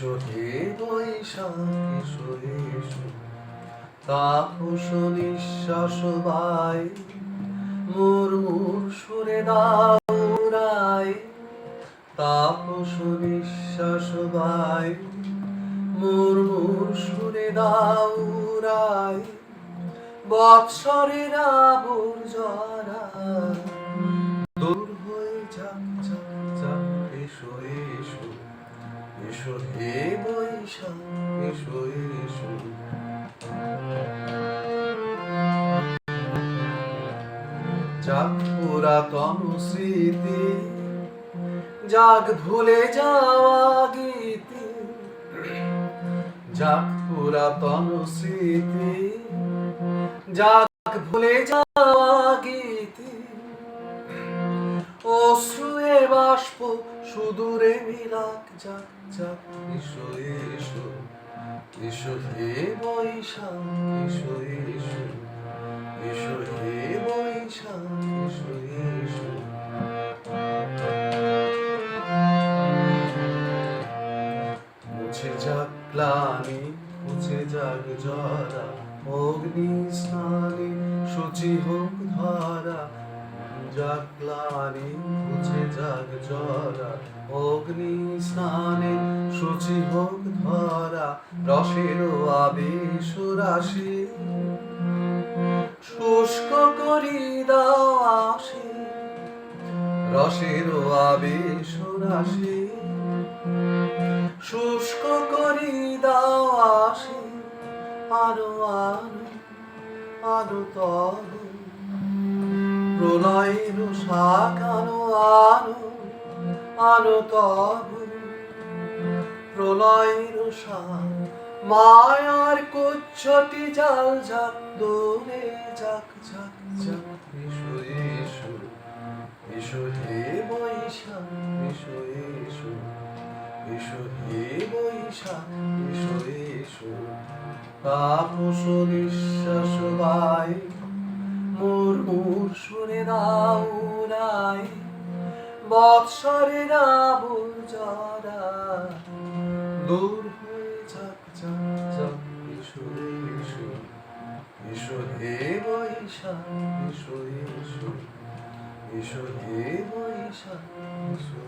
এসো হে বৈশাখ এসো এসো, তাপস নিঃশ্বাস বাই মুরমুর সুরে দাও রায়। তাপস নিঃশ্বাস বাই মুরমুর সুরে দাও রায়। বৎসরের আবর্জনা দূর হয়ে যাক যাক যাক। এসো এসো এসো হে বৈশাখ এসো এসো। যাক পুরাতন স্মৃতি, যাক ভুলে যাওয়া গীতি। যাক পুরাতন স্মৃতি, যাক ভুলে যাওয়া গীতি। অশ্রুয়ে বাষ্প সুদূরে মিলাক যাক যাক। এসো এসো এসো হে বৈশাখ এসো এসো। এসো হে বৈশাখ এসো এসো। মুছে যাক গ্লানি মুছে যাক জরা, অগ্নি স্নানে শুচি হোক ধরা। যাক গ্লানি মুছে যাক জরা, অগ্নি স্নানে শুচি হোক ধরা। রসের আবেশ রাশি শুষ্ক করি দাও আসি। রসের আবেশ রাশি শুষ্ক করি দাও আসি। আরো আরো আরো তর প্রলয়ের শাক আরো আরো আরো তর প্রলয়ের শাক। মায়ার কুচ্ছটি জাল যাক দোলে যাক যাক যাক। এসো এসো এসো হে বৈশাখ এসো এসো। এসো হে বৈশাখ এসো এসো। তাপস নিঃশ্বাস বাই মুরমুর সুরে দাও রায়। বৎসরের আবর্জনা দূর হয়ে যাক যাক যাক। এসো এসো এসো হে বৈশাখ এসো এসো। এসো হে বৈশাখ এসো।